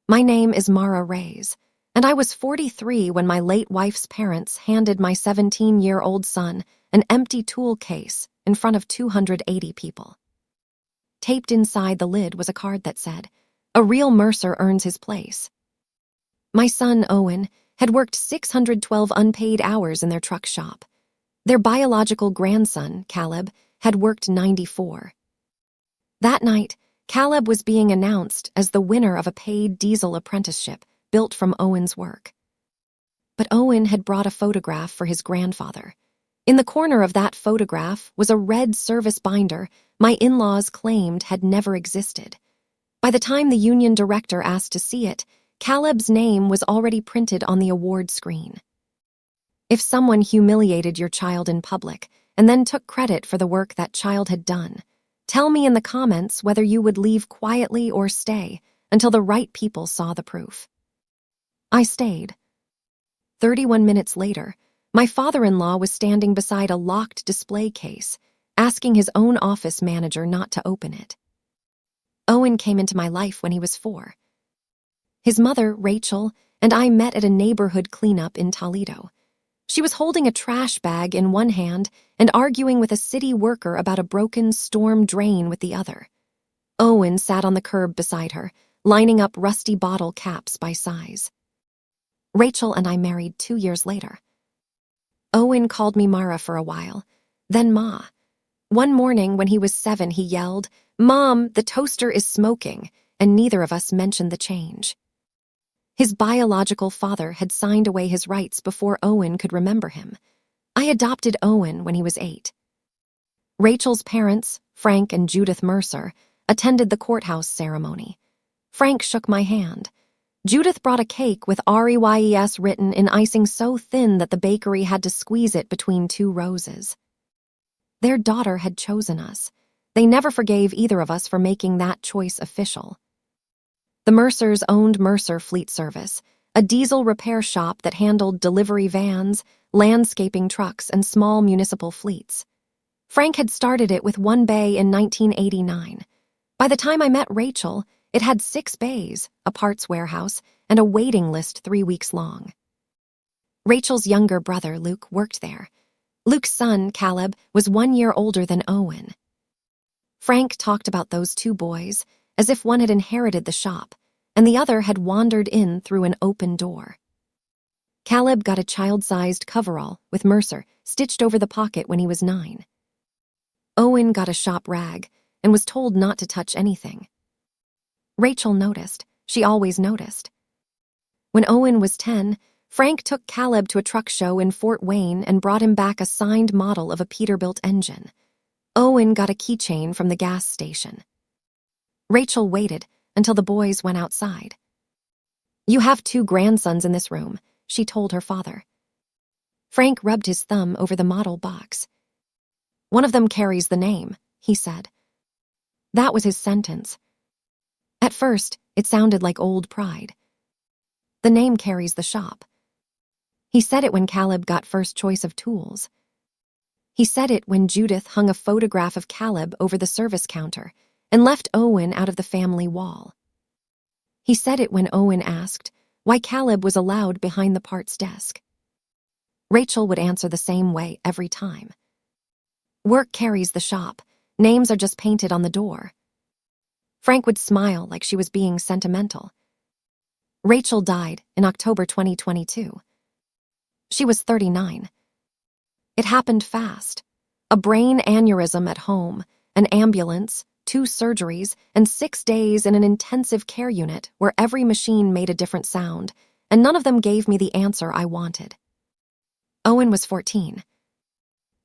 My name is Mara Reyes, and I was 43 when my late wife's parents handed my 17-year-old son an empty tool case in front of 280 people. Taped inside the lid was a card that said, "A real Mercer earns his place." My son, Owen, had worked 612 unpaid hours in their truck shop. Their biological grandson, Caleb, had worked 94. That night, Caleb was being announced as the winner of a paid diesel apprenticeship built from Owen's work. But Owen had brought a photograph for his grandfather. In the corner of that photograph was a red service binder my in-laws claimed had never existed. By the time the union director asked to see it, Caleb's name was already printed on the award screen. If someone humiliated your child in public and then took credit for the work that child had done, tell me in the comments whether you would leave quietly or stay until the right people saw the proof. I stayed. 31 minutes later, my father-in-law was standing beside a locked display case, asking his own office manager not to open it. Owen came into my life when he was 4. His mother, Rachel, and I met at a neighborhood cleanup in Toledo. She was holding a trash bag in one hand and arguing with a city worker about a broken storm drain with the other. Owen sat on the curb beside her, lining up rusty bottle caps by size. Rachel and I married 2 years later. Owen called me Mara for a while, then Ma. One morning when he was 7, he yelled, "Mom, the toaster is smoking," and neither of us mentioned the change. His biological father had signed away his rights before Owen could remember him. I adopted Owen when he was 8. Rachel's parents, Frank and Judith Mercer, attended the courthouse ceremony. Frank shook my hand. Judith brought a cake with REYES written in icing so thin that the bakery had to squeeze it between 2 roses. Their daughter had chosen us. They never forgave either of us for making that choice official. The Mercers owned Mercer Fleet Service, a diesel repair shop that handled delivery vans, landscaping trucks, and small municipal fleets. Frank had started it with 1 bay in 1989. By the time I met Rachel, it had 6 bays, a parts warehouse, and a waiting list 3 weeks long. Rachel's younger brother, Luke, worked there. Luke's son, Caleb, was 1 year older than Owen. Frank talked about those 2 boys as if one had inherited the shop, and the other had wandered in through an open door. Caleb got a child-sized coverall with Mercer stitched over the pocket when he was 9. Owen got a shop rag and was told not to touch anything. Rachel noticed. She always noticed. When Owen was 10, Frank took Caleb to a truck show in Fort Wayne and brought him back a signed model of a Peterbilt engine. Owen got a keychain from the gas station. Rachel waited until the boys went outside. "You have 2 grandsons in this room," she told her father. Frank rubbed his thumb over the model box. "One of them carries the name," he said. That was his sentence. At first, it sounded like old pride. The name carries the shop. He said it when Caleb got first choice of tools. He said it when Judith hung a photograph of Caleb over the service counter and left Owen out of the family wall. He said it when Owen asked why Caleb was allowed behind the parts desk. Rachel would answer the same way every time. "Work carries the shop. Names are just painted on the door." Frank would smile like she was being sentimental. Rachel died in October 2022. She was 39. It happened fast. A brain aneurysm at home, an ambulance, 2 surgeries, and 6 days in an intensive care unit where every machine made a different sound, and none of them gave me the answer I wanted. Owen was 14.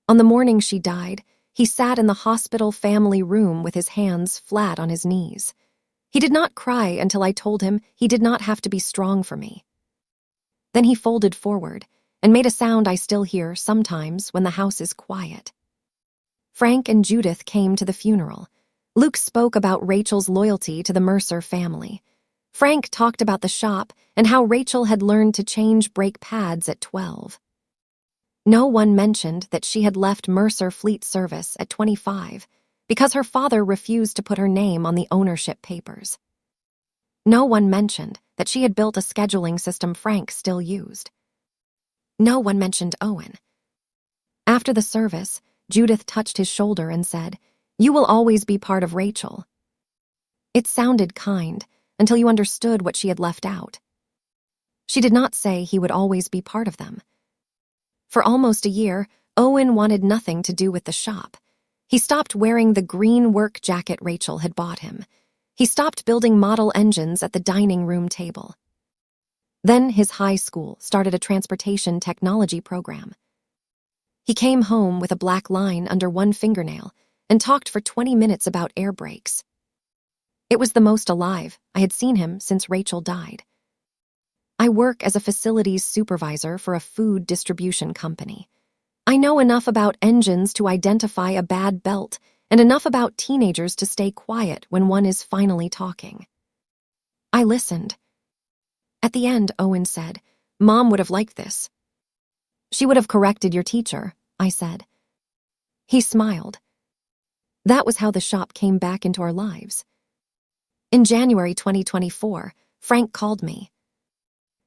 On the morning she died, he sat in the hospital family room with his hands flat on his knees. He did not cry until I told him he did not have to be strong for me. Then he folded forward and made a sound I still hear sometimes when the house is quiet. Frank and Judith came to the funeral. Luke spoke about Rachel's loyalty to the Mercer family. Frank talked about the shop and how Rachel had learned to change brake pads at 12. No one mentioned that she had left Mercer Fleet Service at 25 because her father refused to put her name on the ownership papers. No one mentioned that that she had built a scheduling system Frank still used. No one mentioned Owen. After the service, Judith touched his shoulder and said, "You will always be part of Rachel." It sounded kind until you understood what she had left out. She did not say he would always be part of them. For almost a year, Owen wanted nothing to do with the shop. He stopped wearing the green work jacket Rachel had bought him. He stopped building model engines at the dining room table. Then his high school started a transportation technology program. He came home with a black line under one fingernail and talked for 20 minutes about air brakes. It was the most alive I had seen him since Rachel died. I work as a facilities supervisor for a food distribution company. I know enough about engines to identify a bad belt and enough about teenagers to stay quiet when one is finally talking. I listened. At the end, Owen said, "Mom would have liked this." "She would have corrected your teacher," I said. He smiled. That was how the shop came back into our lives. In January 2024, Frank called me.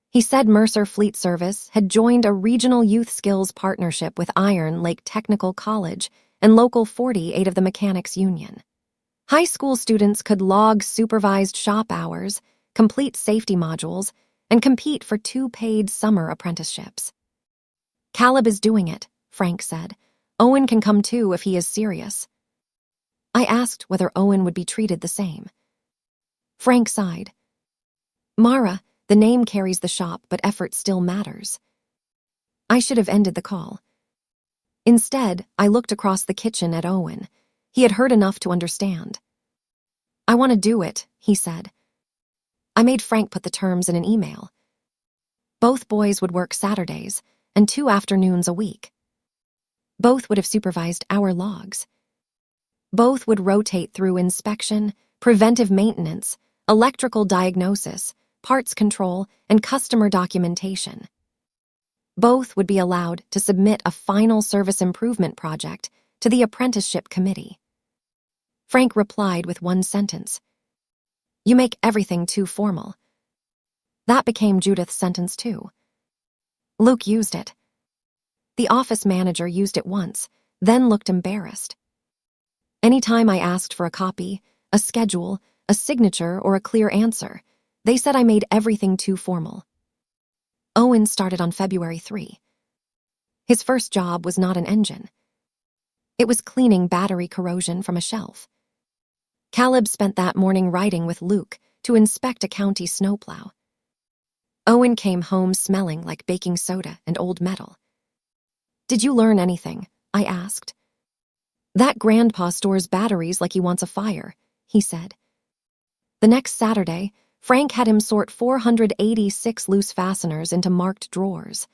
He said Mercer Fleet Service had joined a regional youth skills partnership with Iron Lake Technical College and Local 48 of the Mechanics Union. High school students could log supervised shop hours, complete safety modules, and compete for 2 paid summer apprenticeships. "Caleb is doing it," Frank said. "Owen can come too if he is serious." I asked whether Owen would be treated the same. Frank sighed. "Mara, the name carries the shop, but effort still matters." I should have ended the call. Instead, I looked across the kitchen at Owen. He had heard enough to understand. "I want to do it," he said. I made Frank put the terms in an email. Both boys would work Saturdays and 2 afternoons a week. Both would have supervised hour logs. Both would rotate through inspection, preventive maintenance, electrical diagnosis, parts control, and customer documentation. Both would be allowed to submit a final service improvement project to the apprenticeship committee. Frank replied with one sentence. "You make everything too formal." That became Judith's sentence too. Luke used it. The office manager used it once, then looked embarrassed. Anytime I asked for a copy, a schedule, a signature, or a clear answer, they said I made everything too formal. Owen started on February 3. His first job was not an engine. It was cleaning battery corrosion from a shelf. Caleb spent that morning riding with Luke to inspect a county snowplow. Owen came home smelling like baking soda and old metal. "Did you learn anything?" I asked. "That grandpa stores batteries like he wants a fire," he said. The next Saturday, Frank had him sort 486 loose fasteners into marked drawers.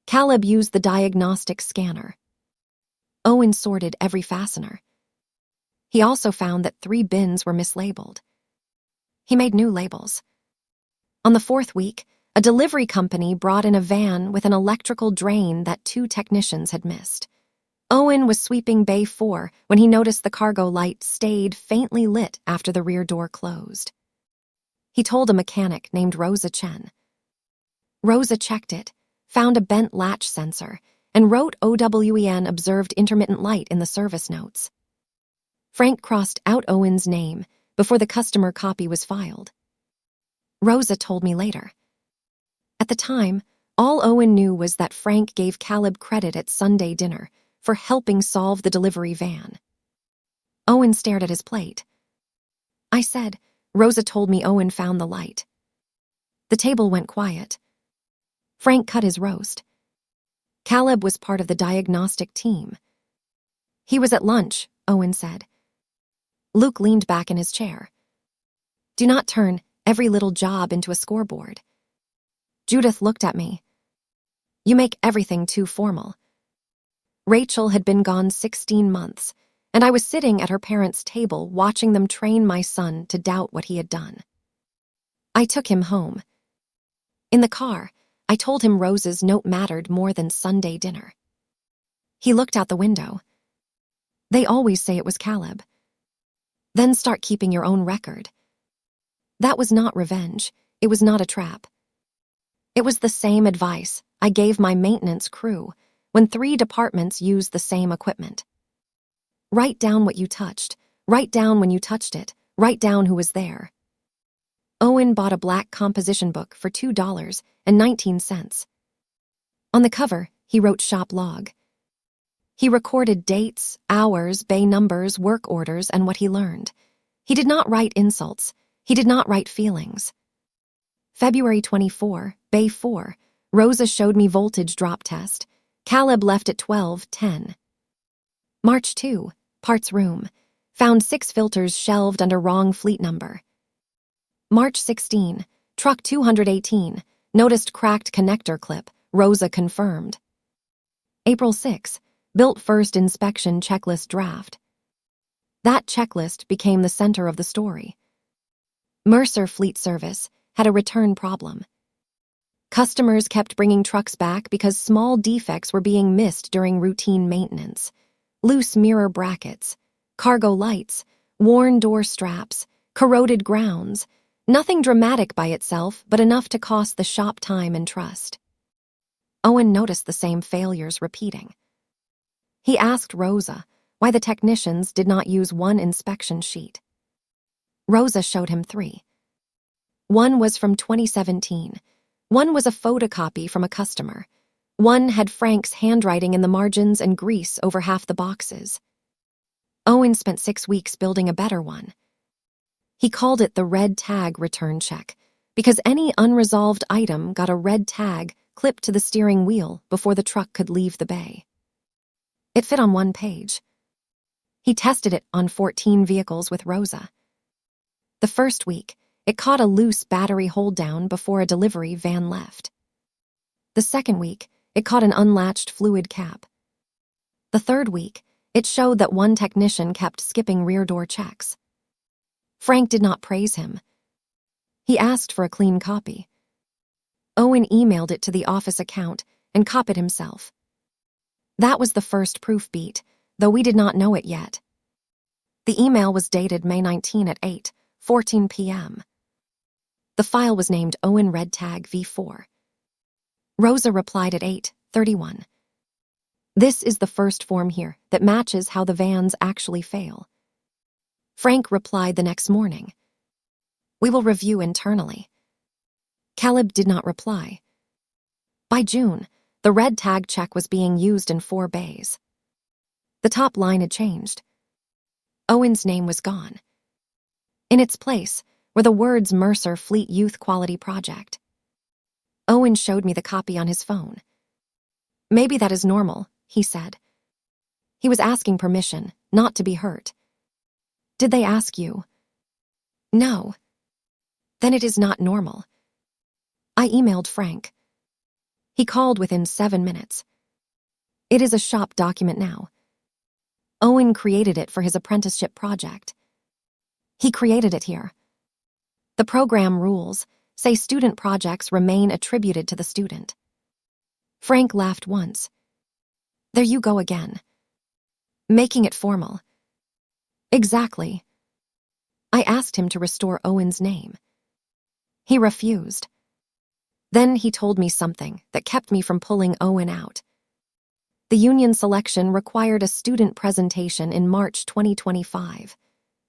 Caleb used the diagnostic scanner. Owen sorted every fastener. He also found that 3 bins were mislabeled. He made new labels. On the 4th week, a delivery company brought in a van with an electrical drain that 2 technicians had missed. Owen was sweeping Bay 4 when he noticed the cargo light stayed faintly lit after the rear door closed. He told a mechanic named Rosa Chen. Rosa checked it, found a bent latch sensor, and wrote OWEN observed intermittent light in the service notes. Frank crossed out Owen's name before the customer copy was filed. Rosa told me later. At the time, all Owen knew was that Frank gave Caleb credit at Sunday dinner for helping solve the delivery van. Owen stared at his plate. I said, "Rosa told me Owen found the light." The table went quiet. Frank cut his roast. Caleb was part of the diagnostic team. "He was at lunch," Owen said. Luke leaned back in his chair. "Do not turn every little job into a scoreboard." Judith looked at me. "You make everything too formal." Rachel had been gone 16 months, and I was sitting at her parents' table watching them train my son to doubt what he had done. I took him home. In the car, I told him Rose's note mattered more than Sunday dinner. He looked out the window. "They always say it was Caleb." "Then start keeping your own record." That was not revenge. It was not a trap. It was the same advice I gave my maintenance crew when 3 departments used the same equipment. Write down what you touched. Write down when you touched it. Write down who was there. Owen bought a black composition book for $2.19. On the cover, he wrote shop log. He recorded dates, hours, bay numbers, work orders, and what he learned. He did not write insults. He did not write feelings. February 24, Bay 4, Rosa showed me voltage drop test. Caleb left at 12:10. March 2, parts room. Found 6 filters shelved under wrong fleet number. March 16, truck 218. Noticed cracked connector clip. Rosa confirmed. April 6, built first inspection checklist draft. That checklist became the center of the story. Mercer Fleet Service had a return problem. Customers kept bringing trucks back because small defects were being missed during routine maintenance. Loose mirror brackets, cargo lights, worn door straps, corroded grounds. Nothing dramatic by itself, but enough to cost the shop time and trust. Owen noticed the same failures repeating. He asked Rosa why the technicians did not use one inspection sheet. Rosa showed him 3. One was from 2017. One was a photocopy from a customer. One had Frank's handwriting in the margins and grease over half the boxes. Owen spent 6 weeks building a better one. He called it the red tag return check because any unresolved item got a red tag clipped to the steering wheel before the truck could leave the bay. It fit on 1 page. He tested it on 14 vehicles with Rosa. The first week, it caught a loose battery hold-down before a delivery van left. The second week, it caught an unlatched fluid cap. The third week, it showed that one technician kept skipping rear door checks. Frank did not praise him. He asked for a clean copy. Owen emailed it to the office account and copied himself. That was the first proof beat, though we did not know it yet. The email was dated May 19 at 8:14 p.m. The file was named Owen Red Tag V4. Rosa replied at 8:31. This is the first form here that matches how the vans actually fail. Frank replied the next morning. We will review internally. Caleb did not reply. By June, the red tag check was being used in 4 bays. The top line had changed. Owen's name was gone. In its place were the words Mercer Fleet Youth Quality Project. Owen showed me the copy on his phone. Maybe that is normal, he said. He was asking permission, not to be hurt. Did they ask you? No. Then it is not normal. I emailed Frank. He called within 7 minutes. It is a shop document now. Owen created it for his apprenticeship project. He created it here. The program rules say student projects remain attributed to the student. Frank laughed once. There you go again. Making it formal. Exactly. I asked him to restore Owen's name. He refused. Then he told me something that kept me from pulling Owen out. The union selection required a student presentation in March 2025.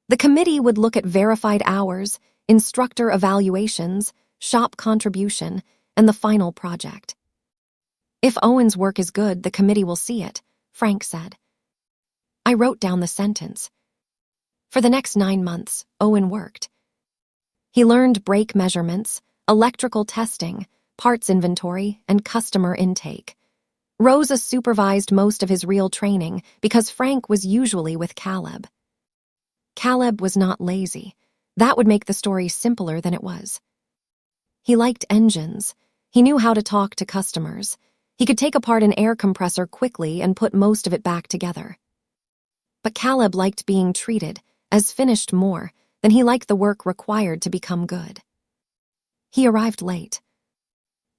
The committee would look at verified hours, instructor evaluations, shop contribution, and the final project. If Owen's work is good, the committee will see it, Frank said. I wrote down the sentence. For the next 9 months, Owen worked. He learned brake measurements, electrical testing, parts inventory, and customer intake. Rosa supervised most of his real training because Frank was usually with Caleb. Caleb was not lazy. That would make the story simpler than it was. He liked engines. He knew how to talk to customers. He could take apart an air compressor quickly and put most of it back together. But Caleb liked being treated as finished more than he liked the work required to become good. He arrived late.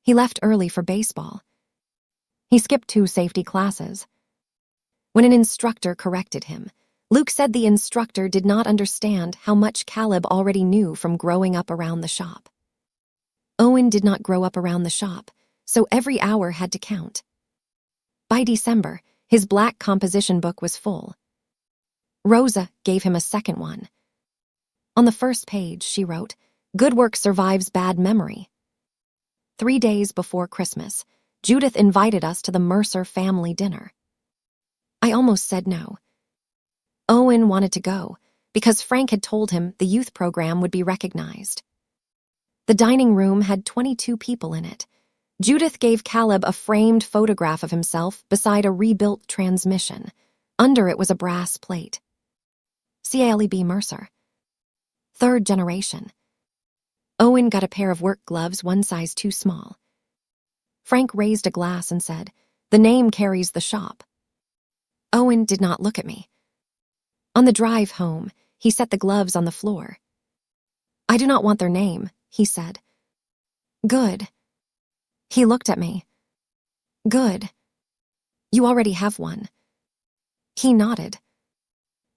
He left early for baseball. He skipped 2 safety classes. When an instructor corrected him, Luke said the instructor did not understand how much Caleb already knew from growing up around the shop. Owen did not grow up around the shop, so every hour had to count. By December, his black composition book was full. Rosa gave him a second one. On the first page, she wrote, "Good work survives bad memory." 3 days before Christmas, Judith invited us to the Mercer family dinner. I almost said no. Owen wanted to go, because Frank had told him the youth program would be recognized. The dining room had 22 people in it. Judith gave Caleb a framed photograph of himself beside a rebuilt transmission. Under it was a brass plate. Caleb Mercer. Third generation. Owen got a pair of work gloves 1 size too small. Frank raised a glass and said, "The name carries the shop." Owen did not look at me. On the drive home, he set the gloves on the floor. "I do not want their name," he said. "Good." He looked at me. "Good. You already have one." He nodded.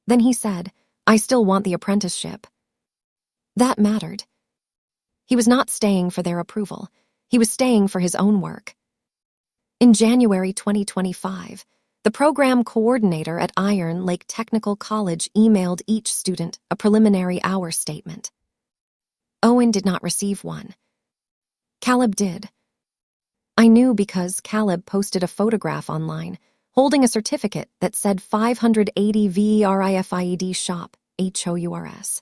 Then he said, "I still want the apprenticeship." That mattered. He was not staying for their approval. He was staying for his own work. In January 2025, the program coordinator at Iron Lake Technical College emailed each student a preliminary hour statement. Owen did not receive one. Caleb did. I knew because Caleb posted a photograph online holding a certificate that said 580 VERIFIED shop, HOURS.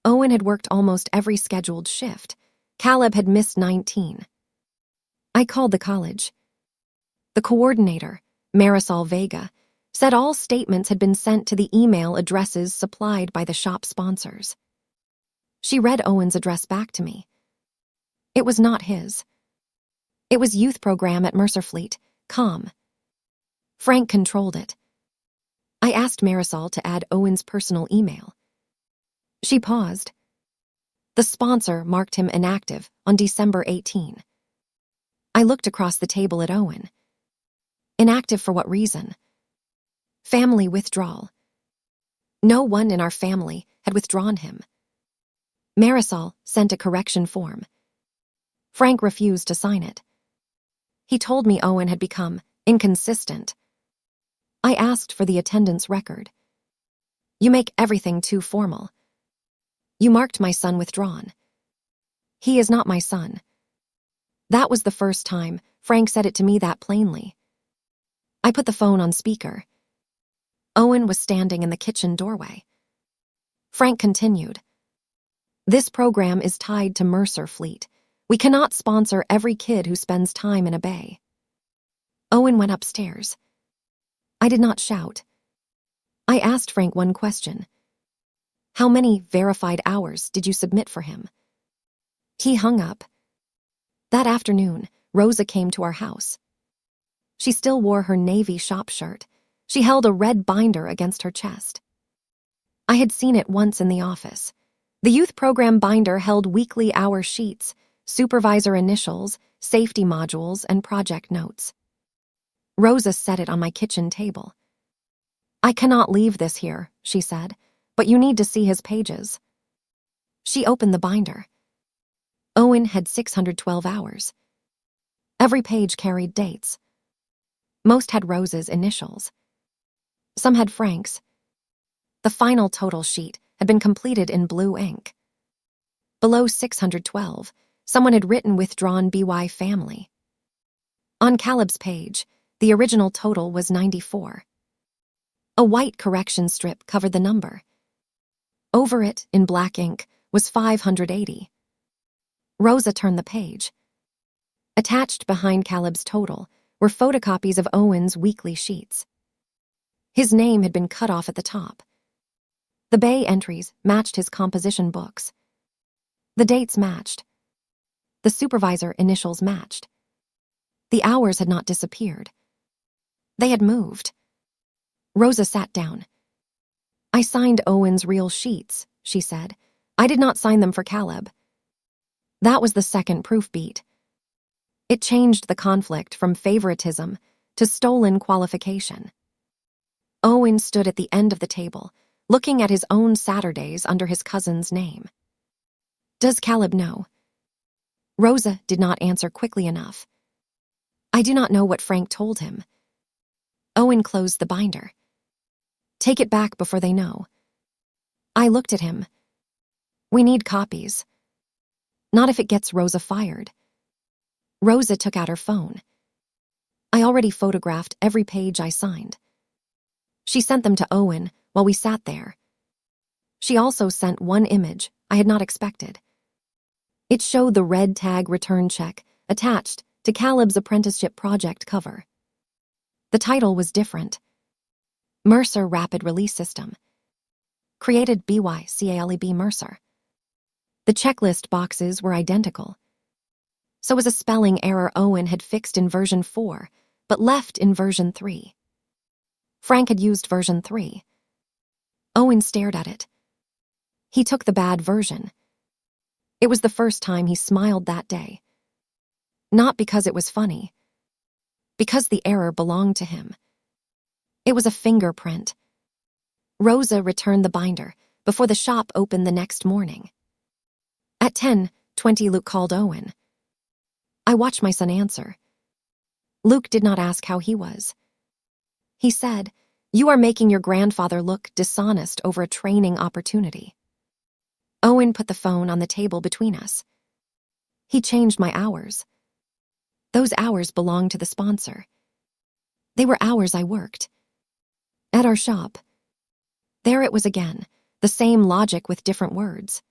Owen had worked almost every scheduled shift. Caleb had missed 19. I called the college. The coordinator, Marisol Vega, said all statements had been sent to the email addresses supplied by the shop sponsors. She read Owen's address back to me. It was not his. It was youth program at Mercerfleet, COM. Frank controlled it. I asked Marisol to add Owen's personal email. She paused. The sponsor marked him inactive on December 18. I looked across the table at Owen. Inactive for what reason? Family withdrawal. No one in our family had withdrawn him. Marisol sent a correction form. Frank refused to sign it. He told me Owen had become inconsistent. I asked for the attendance record. You make everything too formal. You marked my son withdrawn. He is not my son. That was the first time Frank said it to me that plainly. I put the phone on speaker. Owen was standing in the kitchen doorway. Frank continued. This program is tied to Mercer Fleet. We cannot sponsor every kid who spends time in a bay. Owen went upstairs. I did not shout. I asked Frank one question. How many verified hours did you submit for him? He hung up. That afternoon, Rosa came to our house. She still wore her navy shop shirt. She held a red binder against her chest. I had seen it once in the office. The youth program binder held weekly hour sheets, supervisor initials, safety modules, and project notes. Rosa set it on my kitchen table. I cannot leave this here, she said, but you need to see his pages. She opened the binder. Owen had 612 hours. Every page carried dates. Most had Rosa's initials. Some had Frank's. The final total sheet had been completed in blue ink. Below 612, someone had written withdrawn BY family. On Caleb's page, the original total was 94. A white correction strip covered the number. Over it, in black ink, was 580. Rosa turned the page. Attached behind Caleb's total were photocopies of Owen's weekly sheets. His name had been cut off at the top. The bay entries matched his composition books. The dates matched. The supervisor initials matched. The hours had not disappeared. They had moved. Rosa sat down. I signed Owen's real sheets, she said. I did not sign them for Caleb. That was the second proof beat. It changed the conflict from favoritism to stolen qualification. Owen stood at the end of the table, looking at his own Saturdays under his cousin's name. Does Caleb know? Rosa did not answer quickly enough. I do not know what Frank told him. Owen closed the binder. Take it back before they know. I looked at him. We need copies. Not if it gets Rosa fired. Rosa took out her phone. I already photographed every page I signed. She sent them to Owen while we sat there. She also sent one image I had not expected. It showed the red tag return check attached to Caleb's apprenticeship project cover. The title was different. Mercer Rapid Release System. Created by Caleb Mercer. The checklist boxes were identical. So was a spelling error Owen had fixed in version 4, but left in version 3. Frank had used version 3. Owen stared at it. He took the bad version. It was the first time he smiled that day. Not because it was funny. Because the error belonged to him. It was a fingerprint. Rosa returned the binder before the shop opened the next morning. At 10:20, Luke called Owen. I watched my son answer. Luke did not ask how he was. He said, "You are making your grandfather look dishonest over a training opportunity." Owen put the phone on the table between us. He changed my hours. Those hours belonged to the sponsor. They were hours I worked. At our shop. There it was again, the same logic with different words.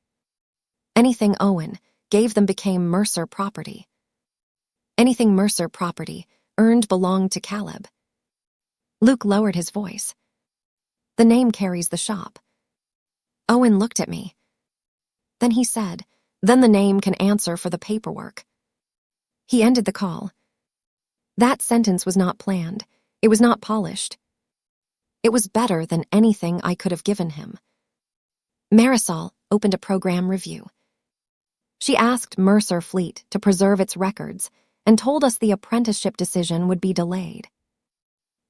Anything Owen gave them became Mercer property. Anything Mercer property earned belonged to Caleb. Luke lowered his voice. The name carries the shop. Owen looked at me. Then he said, then the name can answer for the paperwork. He ended the call. That sentence was not planned. It was not polished. It was better than anything I could have given him. Marisol opened a program review. She asked Mercer Fleet to preserve its records and told us the apprenticeship decision would be delayed.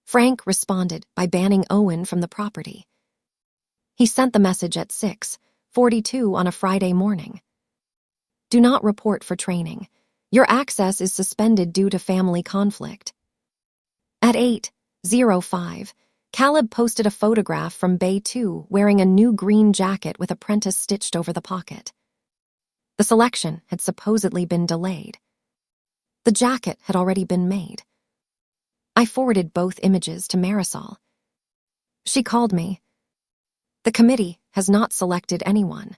Frank responded by banning Owen from the property. He sent the message at 6:42 on a Friday morning. Do not report for training. Your access is suspended due to family conflict. At 8:05, Caleb posted a photograph from Bay 2 wearing a new green jacket with apprentice stitched over the pocket. The selection had supposedly been delayed. The jacket had already been made. I forwarded both images to Marisol. She called me. The committee has not selected anyone.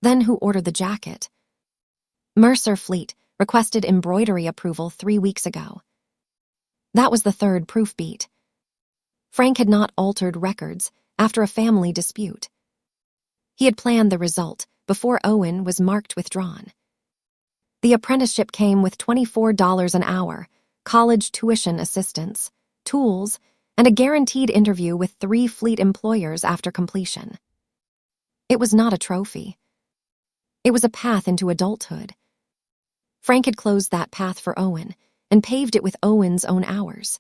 Then who ordered the jacket? Mercer Fleet requested embroidery approval 3 weeks ago. That was the third proof beat. Frank had not altered records after a family dispute. He had planned the result before Owen was marked withdrawn. The apprenticeship came with $24 an hour, college tuition assistance, tools, and a guaranteed interview with 3 fleet employers after completion. It was not a trophy. It was a path into adulthood. Frank had closed that path for Owen and paved it with Owen's own hours.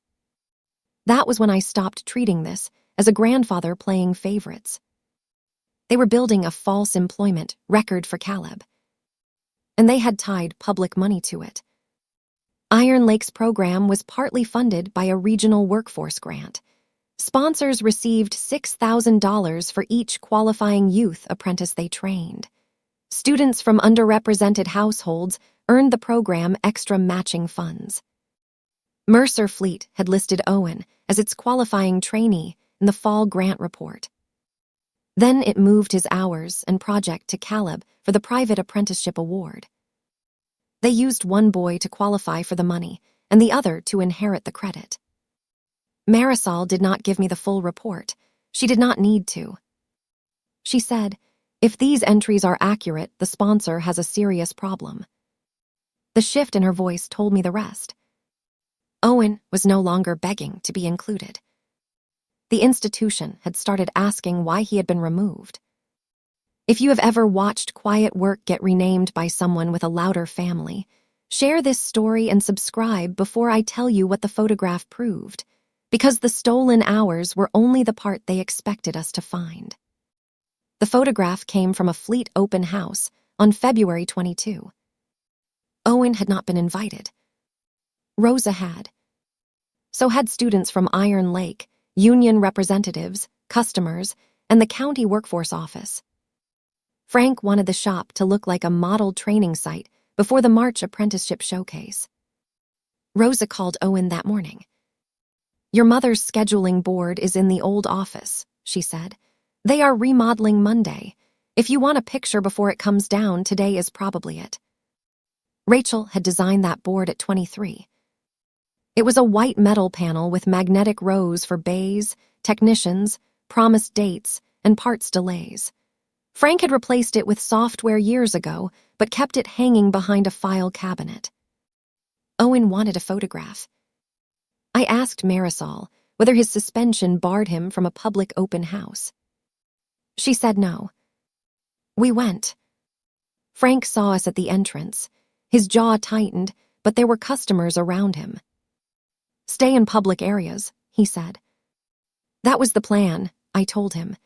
That was when I stopped treating this as a grandfather playing favorites. They were building a false employment record for Caleb. And they had tied public money to it. Iron Lake's program was partly funded by a regional workforce grant. Sponsors received $6,000 for each qualifying youth apprentice they trained. Students from underrepresented households earned the program extra matching funds. Mercer Fleet had listed Owen as its qualifying trainee in the fall grant report. Then it moved his hours and project to Caleb for the private apprenticeship award. They used one boy to qualify for the money and the other to inherit the credit. Marisol did not give me the full report. She did not need to. She said, if these entries are accurate, the sponsor has a serious problem. The shift in her voice told me the rest. Owen was no longer begging to be included. The institution had started asking why he had been removed. If you have ever watched quiet work get renamed by someone with a louder family, share this story and subscribe before I tell you what the photograph proved, because the stolen hours were only the part they expected us to find. The photograph came from a Fleet open house on February 22. Owen had not been invited. Rosa had. So had students from Iron Lake, union representatives, customers, and the county workforce office. Frank wanted the shop to look like a model training site before the March apprenticeship showcase. Rosa called Owen that morning. "Your mother's scheduling board is in the old office," she said. "They are remodeling Monday. If you want a picture before it comes down, today is probably it." Rachel had designed that board at 23. It was a white metal panel with magnetic rows for bays, technicians, promised dates, and parts delays. Frank had replaced it with software years ago, but kept it hanging behind a file cabinet. Owen wanted a photograph. I asked Marisol whether his suspension barred him from a public open house. She said no. We went. Frank saw us at the entrance. His jaw tightened, but there were customers around him. "Stay in public areas," he said. That was the plan, I told him.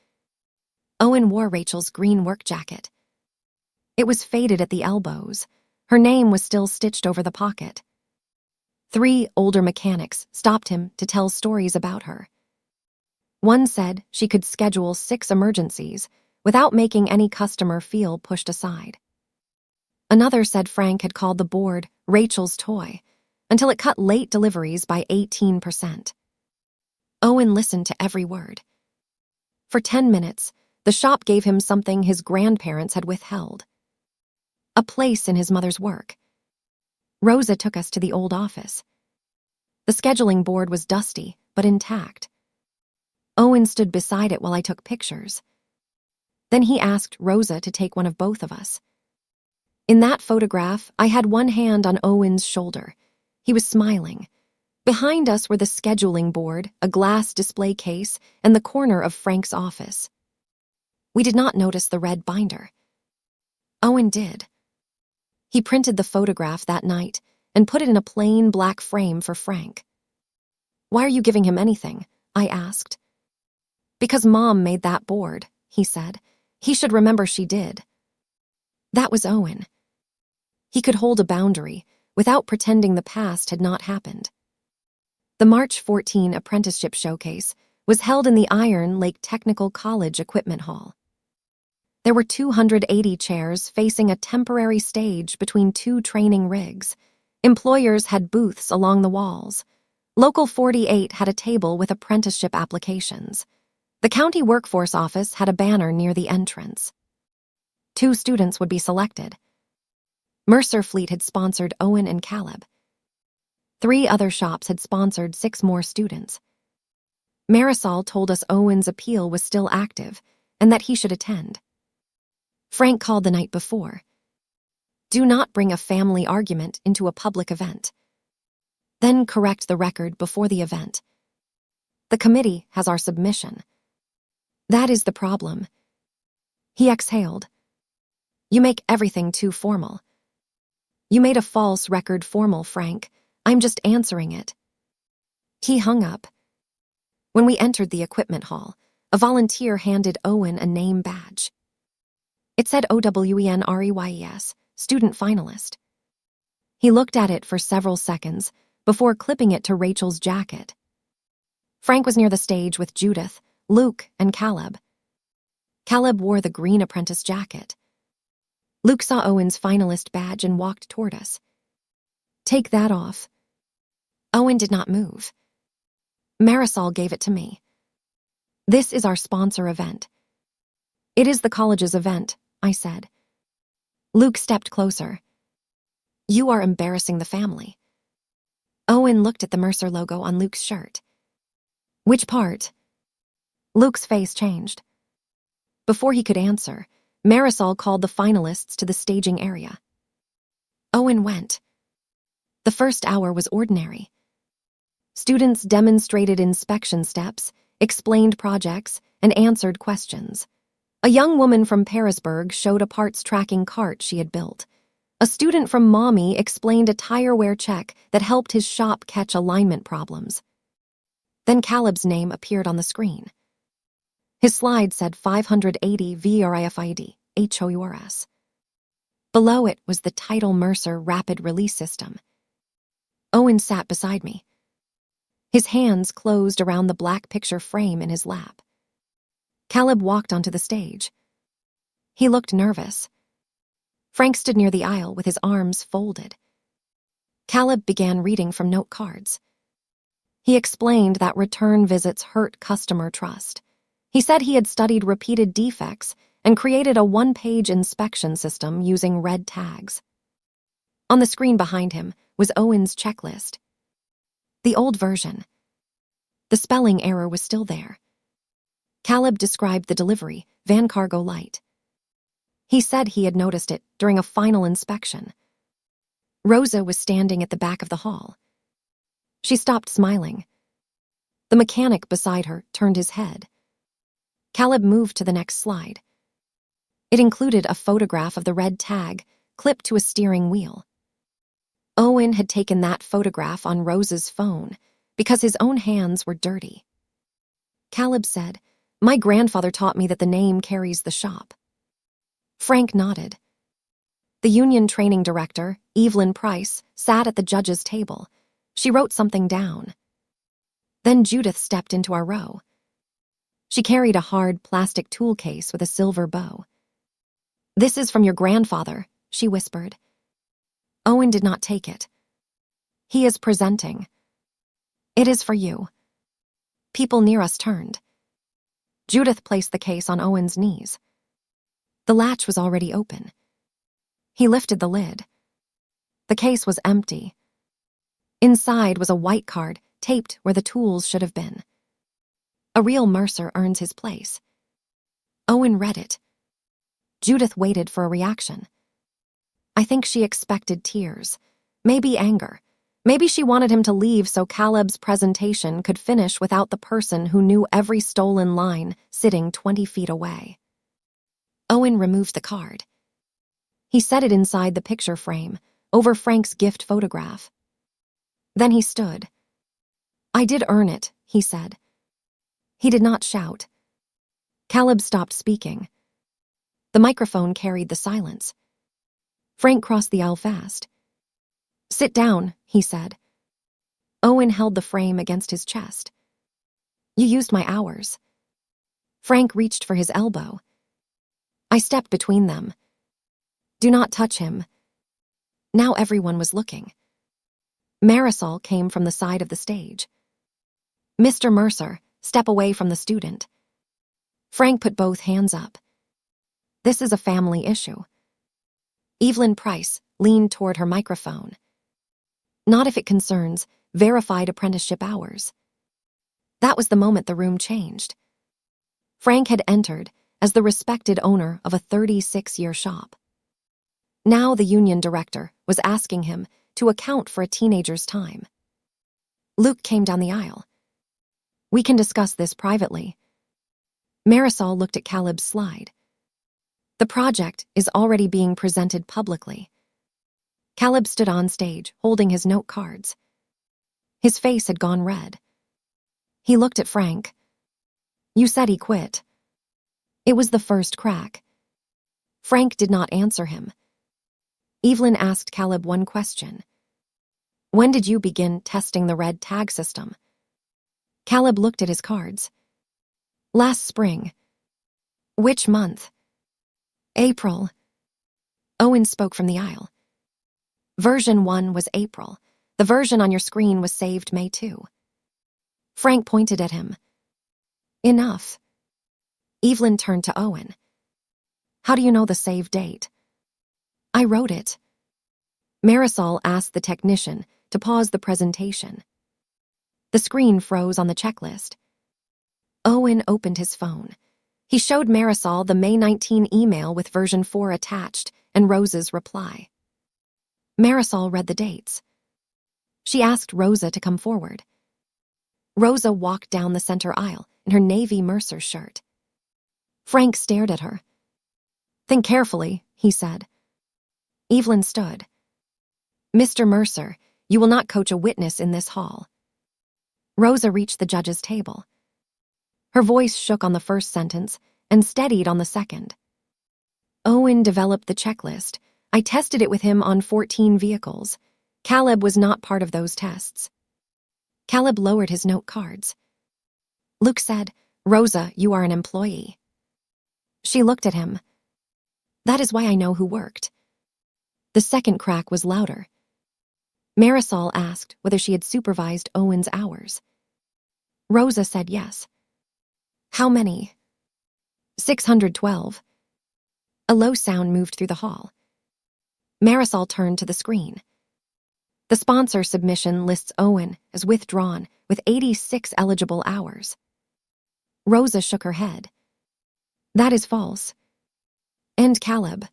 Owen wore Rachel's green work jacket. It was faded at the elbows. Her name was still stitched over the pocket. 3 older mechanics stopped him to tell stories about her. One said she could schedule 6 emergencies without making any customer feel pushed aside. Another said Frank had called the board Rachel's toy until it cut late deliveries by 18%. Owen listened to every word. For 10 minutes, the shop gave him something his grandparents had withheld: a place in his mother's work. Rosa took us to the old office. The scheduling board was dusty, but intact. Owen stood beside it while I took pictures. Then he asked Rosa to take one of both of us. In that photograph, I had one hand on Owen's shoulder. He was smiling. Behind us were the scheduling board, a glass display case, and the corner of Frank's office. We did not notice the red binder. Owen did. He printed the photograph that night and put it in a plain black frame for Frank. "Why are you giving him anything?" I asked. "Because Mom made that board," he said. "He should remember she did." That was Owen. He could hold a boundary without pretending the past had not happened. The March 14 apprenticeship showcase was held in the Iron Lake Technical College Equipment Hall. There were 280 chairs facing a temporary stage between 2 training rigs. Employers had booths along the walls. Local 48 had a table with apprenticeship applications. The county workforce office had a banner near the entrance. 2 students would be selected. Mercer Fleet had sponsored Owen and Caleb. 3 other shops had sponsored 6 more students. Marisol told us Owen's appeal was still active and that he should attend. Frank called the night before. "Do not bring a family argument into a public event. Then correct the record before the event. The committee has our submission. That is the problem." He exhaled. "You make everything too formal. You made a false record formal, Frank. I'm just answering it." He hung up. When we entered the equipment hall, a volunteer handed Owen a name badge. It said OWENREYES, student finalist. He looked at it for several seconds before clipping it to Rachel's jacket. Frank was near the stage with Judith, Luke, and Caleb. Caleb wore the green apprentice jacket. Luke saw Owen's finalist badge and walked toward us. "Take that off." Owen did not move. Marisol gave it to me. "This is our sponsor event." "It is the college's event," I said. Luke stepped closer. "You are embarrassing the family." Owen looked at the Mercer logo on Luke's shirt. "Which part?" Luke's face changed. Before he could answer, Marisol called the finalists to the staging area. Owen went. The first hour was ordinary. Students demonstrated inspection steps, explained projects, and answered questions. A young woman from Parisburg showed a parts tracking cart she had built. A student from Mommy explained a tire wear check that helped his shop catch alignment problems. Then Caleb's name appeared on the screen. His slide said 580 VRIFID HOURS. Below it was the Title Mercer rapid release system. Owen sat beside me. His hands closed around the black picture frame in his lap. Caleb walked onto the stage. He looked nervous. Frank stood near the aisle with his arms folded. Caleb began reading from note cards. He explained that return visits hurt customer trust. He said he had studied repeated defects and created a one-page inspection system using red tags. On the screen behind him was Owen's checklist. The old version. The spelling error was still there. Caleb described the delivery, van cargo light. He said he had noticed it during a final inspection. Rosa was standing at the back of the hall. She stopped smiling. The mechanic beside her turned his head. Caleb moved to the next slide. It included a photograph of the red tag clipped to a steering wheel. Owen had taken that photograph on Rosa's phone because his own hands were dirty. Caleb said, "My grandfather taught me that the name carries the shop." Frank nodded. The union training director, Evelyn Price, sat at the judge's table. She wrote something down. Then Judith stepped into our row. She carried a hard plastic tool case with a silver bow. "This is from your grandfather," she whispered. Owen did not take it. "He is presenting." "It is for you." People near us turned. Judith placed the case on Owen's knees. The latch was already open. He lifted the lid. The case was empty. Inside was a white card taped where the tools should have been. "A real Mercer earns his place." Owen read it. Judith waited for a reaction. I think she expected tears, maybe anger. Maybe she wanted him to leave so Caleb's presentation could finish without the person who knew every stolen line sitting 20 feet away. Owen removed the card. He set it inside the picture frame, over Frank's gift photograph. Then he stood. "I did earn it," he said. He did not shout. Caleb stopped speaking. The microphone carried the silence. Frank crossed the aisle fast. "Sit down," he said. Owen held the frame against his chest. "You used my hours." Frank reached for his elbow. I stepped between them. "Do not touch him." Now everyone was looking. Marisol came from the side of the stage. "Mr. Mercer, step away from the student." Frank put both hands up. "This is a family issue." Evelyn Price leaned toward her microphone. "Not if it concerns verified apprenticeship hours." That was the moment the room changed. Frank had entered as the respected owner of a 36-year shop. Now the union director was asking him to account for a teenager's time. Luke came down the aisle. "We can discuss this privately." Marisol looked at Caleb's slide. "The project is already being presented publicly." Caleb stood on stage, holding his note cards. His face had gone red. He looked at Frank. "You said he quit." It was the first crack. Frank did not answer him. Evelyn asked Caleb one question. "When did you begin testing the red tag system?" Caleb looked at his cards. "Last spring." "Which month?" "April." Owen spoke from the aisle. "Version 1 was April. The version on your screen was saved May 2. Frank pointed at him. "Enough." Evelyn turned to Owen. "How do you know the save date?" "I wrote it." Marisol asked the technician to pause the presentation. The screen froze on the checklist. Owen opened his phone. He showed Marisol the May 19 email with version 4 attached and Rosa's reply. Marisol read the dates. She asked Rosa to come forward. Rosa walked down the center aisle in her navy Mercer shirt. Frank stared at her. "Think carefully," he said. Evelyn stood. "Mr. Mercer, you will not coach a witness in this hall." Rosa reached the judge's table. Her voice shook on the first sentence and steadied on the second. "Owen developed the checklist, I tested it with him on 14 vehicles. Caleb was not part of those tests. Caleb lowered his note cards. Luke said, "Rosa, you are an employee." She looked at him. That is why I know who worked. The second crack was louder. Marisol asked whether she had supervised Owen's hours. Rosa said yes. How many? 612. A low sound moved through the hall. Marisol turned to the screen. The sponsor submission lists Owen as withdrawn with 86 eligible hours. Rosa shook her head. That is false. And Caleb.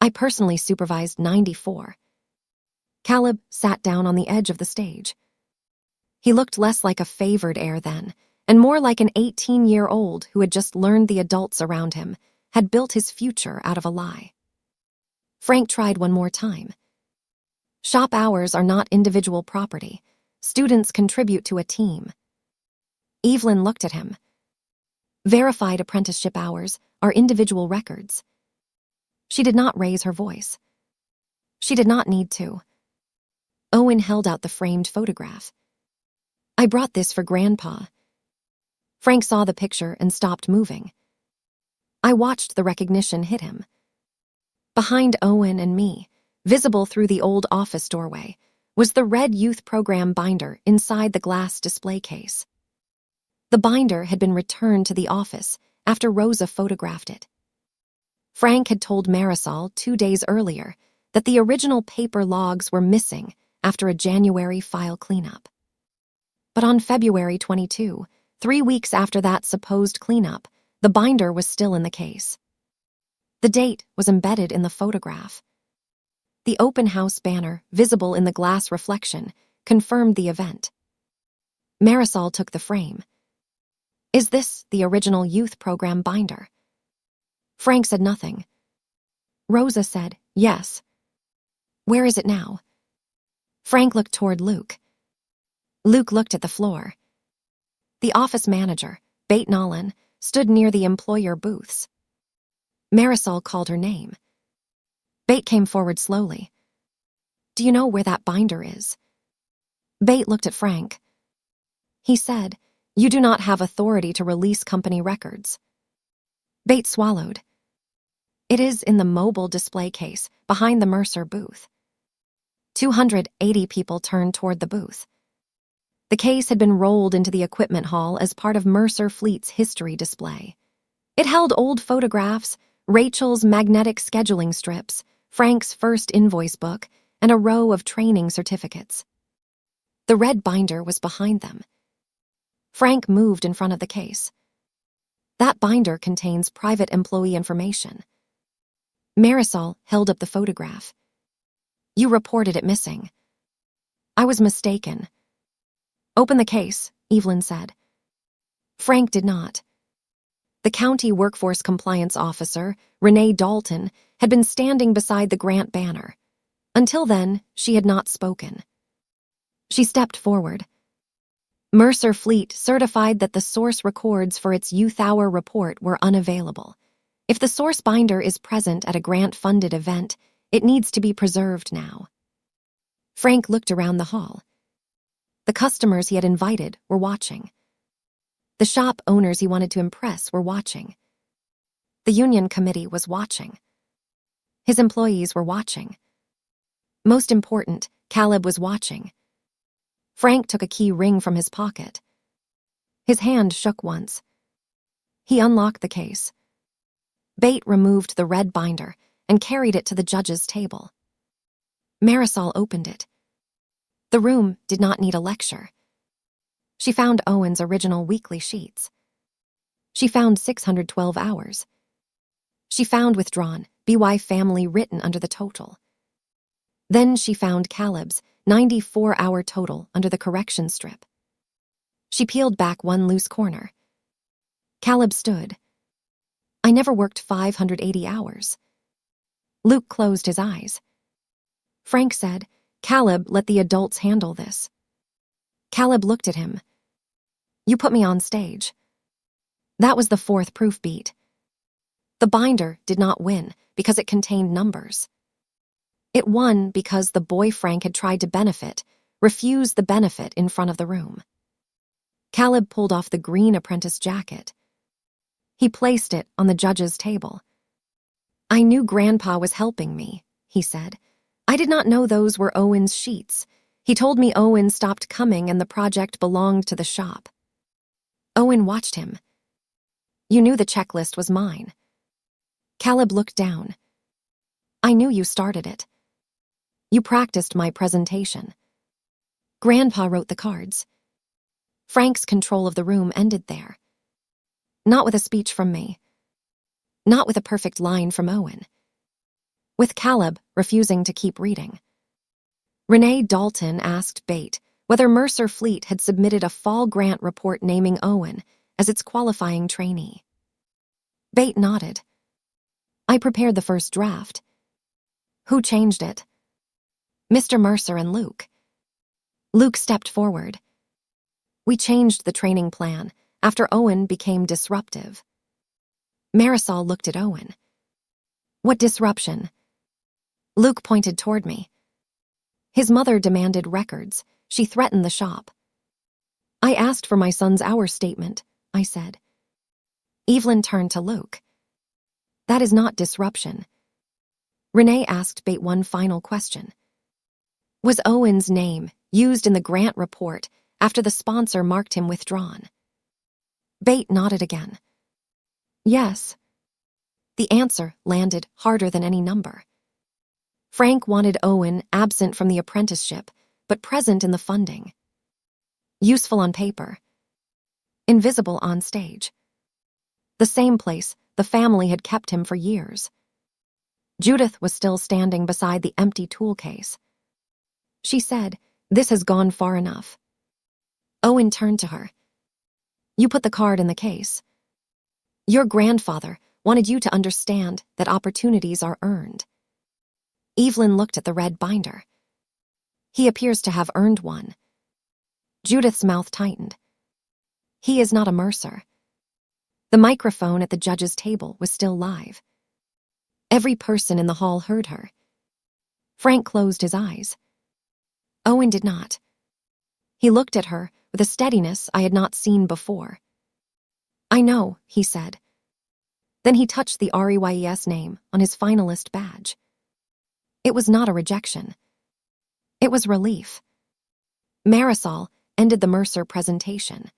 I personally supervised 94. Caleb sat down on the edge of the stage. He looked less like a favored heir then, and more like an 18-year-old who had just learned the adults around him had built his future out of a lie. Frank tried one more time. Shop hours are not individual property. Students contribute to a team. Evelyn looked at him. Verified apprenticeship hours are individual records. She did not raise her voice. She did not need to. Owen held out the framed photograph. I brought this for Grandpa. Frank saw the picture and stopped moving. I watched the recognition hit him. Behind Owen and me, visible through the old office doorway, was the red youth program binder inside the glass display case. The binder had been returned to the office after Rosa photographed it. Frank had told Marisol 2 days earlier that the original paper logs were missing after a January file cleanup. But on February 22, 3 weeks after that supposed cleanup, the binder was still in the case. The date was embedded in the photograph. The open house banner, visible in the glass reflection, confirmed the event. Marisol took the frame. Is this the original youth program binder? Frank said nothing. Rosa said, yes. Where is it now? Frank looked toward Luke. Luke looked at the floor. The office manager, Bate Nolan, stood near the employer booths. Marisol called her name. Bate came forward slowly. Do you know where that binder is? Bate looked at Frank. He said, you do not have authority to release company records. Bate swallowed. It is in the mobile display case behind the Mercer booth. 280 people turned toward the booth. The case had been rolled into the equipment hall as part of Mercer Fleet's history display. It held old photographs, Rachel's magnetic scheduling strips, Frank's first invoice book, and a row of training certificates. The red binder was behind them. Frank moved in front of the case. That binder contains private employee information. Marisol held up the photograph. You reported it missing. I was mistaken. Open the case, Evelyn said. Frank did not. The county workforce compliance officer, Renee Dalton, had been standing beside the grant banner. Until then, she had not spoken. She stepped forward. Mercer Fleet certified that the source records for its Youth Hour report were unavailable. If the source binder is present at a grant-funded event, it needs to be preserved now. Frank looked around the hall. The customers he had invited were watching. The shop owners he wanted to impress were watching. The union committee was watching. His employees were watching. Most important, Caleb was watching. Frank took a key ring from his pocket. His hand shook once. He unlocked the case. Bate removed the red binder and carried it to the judge's table. Marisol opened it. The room did not need a lecture. She found Owen's original weekly sheets. She found 612 hours. She found withdrawn, BY family written under the total. Then she found Caleb's 94-hour total under the correction strip. She peeled back one loose corner. Caleb stood. I never worked 580 hours. Luke closed his eyes. Frank said, Caleb, let the adults handle this. Caleb looked at him. You put me on stage. That was the fourth proof beat. The binder did not win because it contained numbers. It won because the boy Frank had tried to benefit, refused the benefit in front of the room. Caleb pulled off the green apprentice jacket. He placed it on the judge's table. "I knew Grandpa was helping me," he said. "I did not know those were Owen's sheets. He told me Owen stopped coming and the project belonged to the shop." Owen watched him. "You knew the checklist was mine." Caleb looked down. "I knew you started it. You practiced my presentation." Grandpa wrote the cards. Frank's control of the room ended there. Not with a speech from me. Not with a perfect line from Owen. With Caleb refusing to keep reading. Renee Dalton asked Bate whether Mercer Fleet had submitted a fall grant report naming Owen as its qualifying trainee. Bate nodded. "I prepared the first draft." "Who changed it?" "Mr. Mercer and Luke." Luke stepped forward. "We changed the training plan after Owen became disruptive." Marisol looked at Owen. "What disruption?" Luke pointed toward me. "His mother demanded records. She threatened the shop." "I asked for my son's hour statement," I said. Evelyn turned to Luke. "That is not disruption." Renee asked Bate one final question. "Was Owen's name used in the grant report after the sponsor marked him withdrawn?" Bate nodded again. "Yes." The answer landed harder than any number. Frank wanted Owen absent from the apprenticeship, but present in the funding. Useful on paper. Invisible on stage. The same place the family had kept him for years. Judith was still standing beside the empty tool case. She said, "This has gone far enough." Owen turned to her. "You put the card in the case. Your grandfather wanted you to understand that opportunities are earned." Evelyn looked at the red binder. "He appears to have earned one." Judith's mouth tightened. "He is not a Mercer." The microphone at the judge's table was still live. Every person in the hall heard her. Frank closed his eyes. Owen did not. He looked at her with a steadiness I had not seen before. "I know," he said. Then he touched the REYES name on his finalist badge. It was not a rejection. It was relief. Marisol ended the Mercer presentation.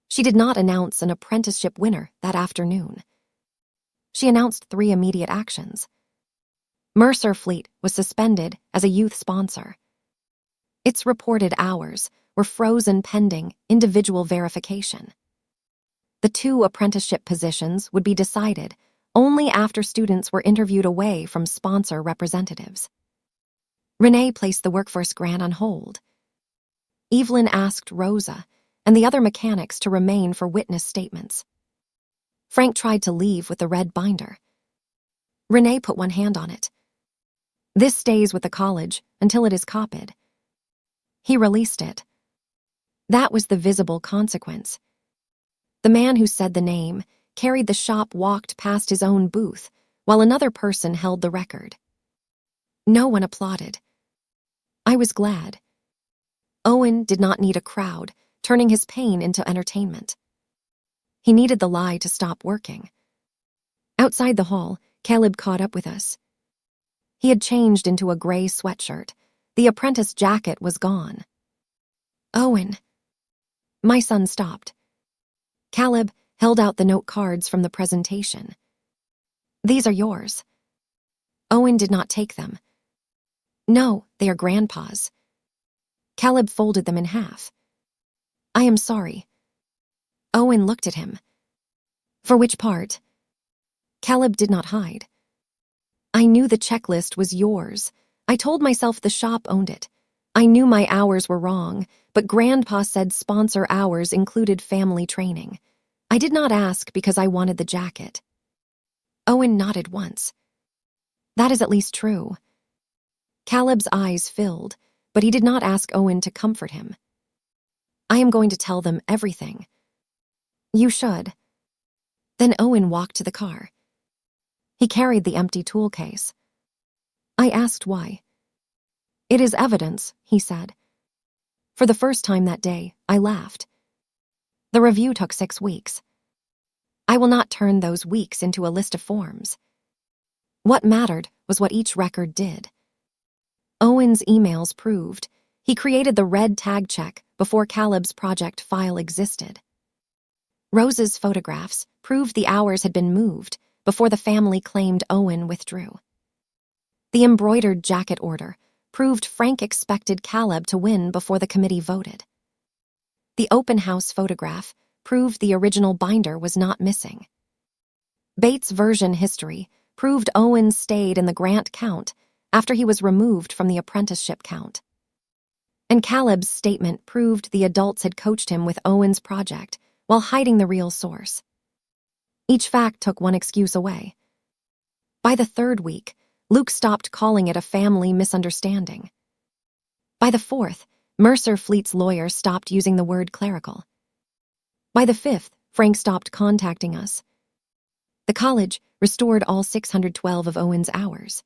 She did not announce an apprenticeship winner that afternoon. She announced 3 immediate actions. Mercer Fleet was suspended as a youth sponsor. Its reported hours were frozen pending individual verification. The 2 apprenticeship positions would be decided only after students were interviewed away from sponsor representatives. Renee placed the workforce grant on hold. Evelyn asked Rosa and the other mechanics to remain for witness statements. Frank tried to leave with the red binder. Renee put one hand on it. "This stays with the college until it is copied." He released it. That was the visible consequence. The man who said the name carried the shop walked past his own booth while another person held the record. No one applauded. I was glad. Owen did not need a crowd turning his pain into entertainment. He needed the lie to stop working. Outside the hall, Caleb caught up with us. He had changed into a gray sweatshirt. The apprentice jacket was gone. "Owen." My son stopped. Caleb held out the note cards from the presentation. "These are yours." Owen did not take them. "No, they are Grandpa's." Caleb folded them in half. "I am sorry." Owen looked at him. "For which part?" Caleb did not hide. "I knew the checklist was yours. I told myself the shop owned it. I knew my hours were wrong, but Grandpa said sponsor hours included family training. I did not ask because I wanted the jacket." Owen nodded once. "That is at least true." Caleb's eyes filled, but he did not ask Owen to comfort him. "I am going to tell them everything." "You should." Then Owen walked to the car. He carried the empty tool case. I asked why. It is evidence, he said. For the first time that day, I laughed. The review took 6 weeks. I will not turn those weeks into a list of forms. What mattered was what each record did. Owen's emails proved he created the red tag check before Caleb's project file existed. Rose's photographs proved the hours had been moved before the family claimed Owen withdrew. The embroidered jacket order proved Frank expected Caleb to win before the committee voted. The open house photograph proved the original binder was not missing. Bates' version history proved Owen stayed in the grant count after he was removed from the apprenticeship count. And Caleb's statement proved the adults had coached him with Owen's project while hiding the real source. Each fact took one excuse away. By the 3rd week, Luke stopped calling it a family misunderstanding. By the 4th, Mercer Fleet's lawyer stopped using the word clerical. By the 5th, Frank stopped contacting us. The college restored all 612 of Owen's hours.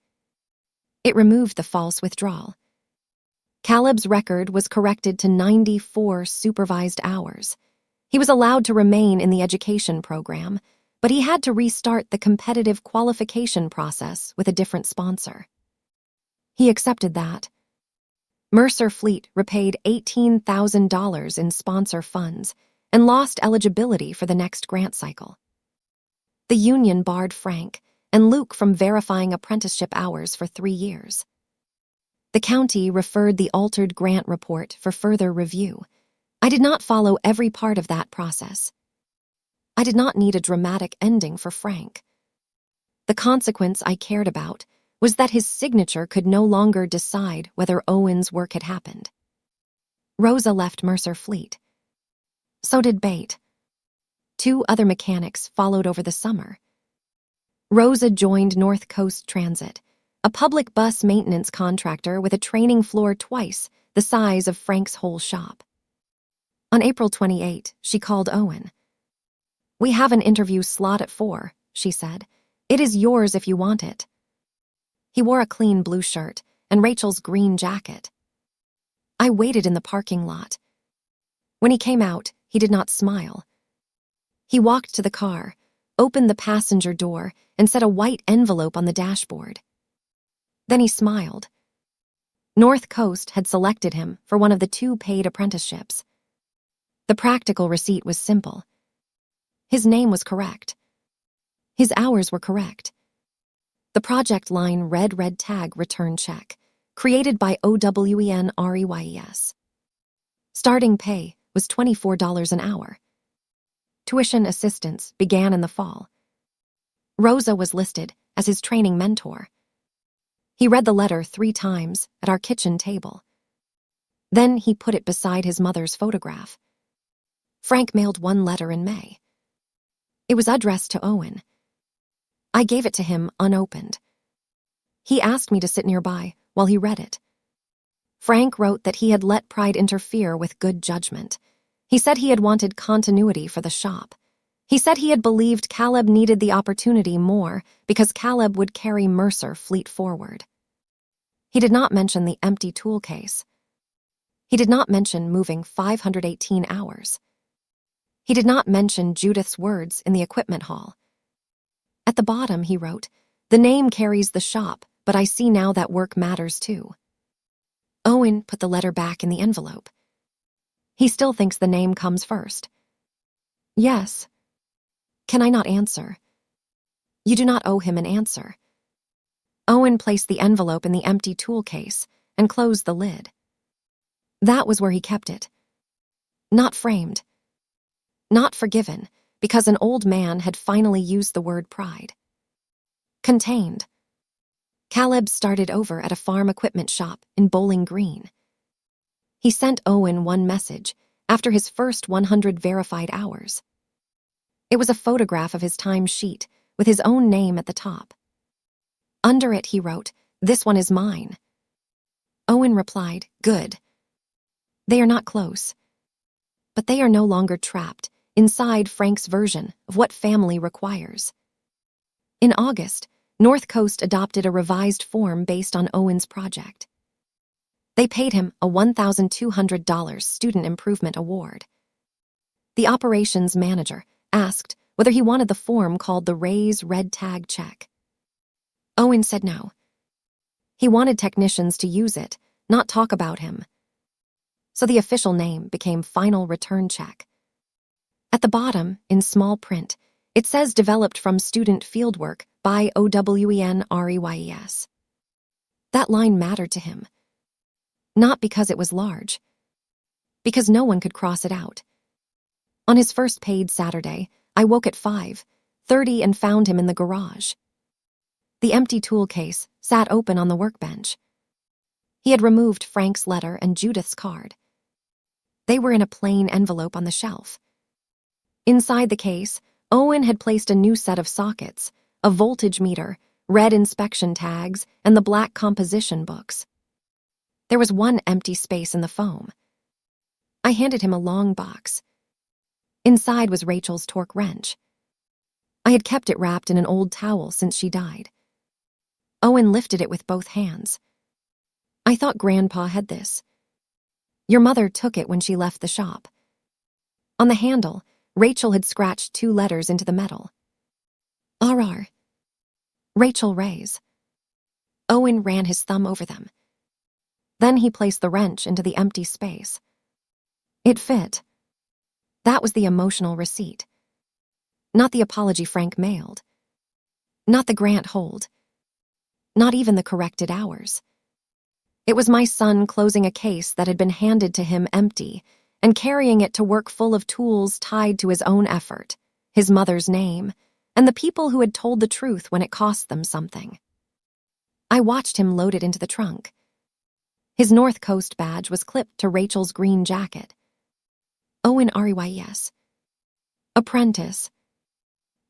It removed the false withdrawal. Caleb's record was corrected to 94 supervised hours. He was allowed to remain in the education program, but he had to restart the competitive qualification process with a different sponsor. He accepted that. Mercer Fleet repaid $18,000 in sponsor funds and lost eligibility for the next grant cycle. The union barred Frank and Luke from verifying apprenticeship hours for 3 years. The county referred the altered grant report for further review. I did not follow every part of that process. I did not need a dramatic ending for Frank. The consequence I cared about was that his signature could no longer decide whether Owen's work had happened. Rosa left Mercer Fleet. So did Bate. 2 other mechanics followed over the summer. Rosa joined North Coast Transit, a public bus maintenance contractor with a training floor twice the size of Frank's whole shop. On April 28, she called Owen. "We have an interview slot at 4, she said. "It is yours if you want it." He wore a clean blue shirt and Rachel's green jacket. I waited in the parking lot. When he came out, he did not smile. He walked to the car, opened the passenger door, and set a white envelope on the dashboard. Then he smiled. North Coast had selected him for one of the 2 paid apprenticeships. The practical receipt was simple. His name was correct. His hours were correct. The project line read red tag return check, created by OWENREYES. Starting pay was $24 an hour. Tuition assistance began in the fall. Rosa was listed as his training mentor. He read the letter 3 times at our kitchen table. Then he put it beside his mother's photograph. Frank mailed 1 letter in May. It was addressed to Owen. I gave it to him unopened. He asked me to sit nearby while he read it. Frank wrote that he had let pride interfere with good judgment. He said he had wanted continuity for the shop. He said he had believed Caleb needed the opportunity more because Caleb would carry Mercer Fleet forward. He did not mention the empty tool case. He did not mention moving 518 hours. He did not mention Judith's words in the equipment hall. At the bottom, he wrote, "The name carries the shop, but I see now that work matters too." Owen put the letter back in the envelope. He still thinks the name comes first. Yes. Can I not answer? You do not owe him an answer. Owen placed the envelope in the empty tool case and closed the lid. That was where he kept it. Not framed. Not forgiven, because an old man had finally used the word pride. Contained. Caleb started over at a farm equipment shop in Bowling Green. He sent Owen 1 message after his first 100 verified hours. It was a photograph of his time sheet with his own name at the top. Under it, he wrote, "This one is mine." Owen replied, "Good." They are not close, but they are no longer trapped inside Frank's version of what family requires. In August, North Coast adopted a revised form based on Owen's project. They paid him a $1,200 Student Improvement Award. The operations manager asked whether he wanted the form called the Raise Red Tag Check. Owen said no. He wanted technicians to use it, not talk about him. So the official name became Final Return Check. At the bottom, in small print, it says developed from student fieldwork by OWENREYES. That line mattered to him. Not because it was large, because no one could cross it out. On his first paid Saturday, I woke at 5:30 and found him in the garage. The empty tool case sat open on the workbench. He had removed Frank's letter and Judith's card. They were in a plain envelope on the shelf. Inside the case, Owen had placed a new set of sockets, a voltage meter, red inspection tags, and the black composition books. There was one empty space in the foam. I handed him a long box. Inside was Rachel's torque wrench. I had kept it wrapped in an old towel since she died. Owen lifted it with both hands. I thought Grandpa had this. Your mother took it when she left the shop. On the handle, Rachel had scratched 2 letters into the metal. RR. Rachel Ray's. Owen ran his thumb over them. Then he placed the wrench into the empty space. It fit. That was the emotional receipt. Not the apology Frank mailed. Not the grant hold. Not even the corrected hours. It was my son closing a case that had been handed to him empty and carrying it to work full of tools tied to his own effort, his mother's name, and the people who had told the truth when it cost them something. I watched him load it into the trunk. His North Coast badge was clipped to Rachel's green jacket. Owen REYES. Apprentice.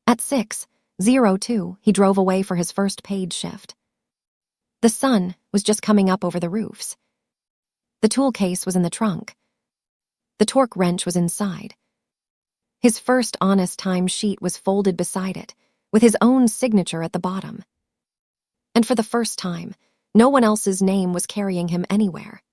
At 6:02, he drove away for his first paid shift. The sun was just coming up over the roofs. The tool case was in the trunk. The torque wrench was inside. His first honest time sheet was folded beside it, with his own signature at the bottom. And for the first time, no one else's name was carrying him anywhere.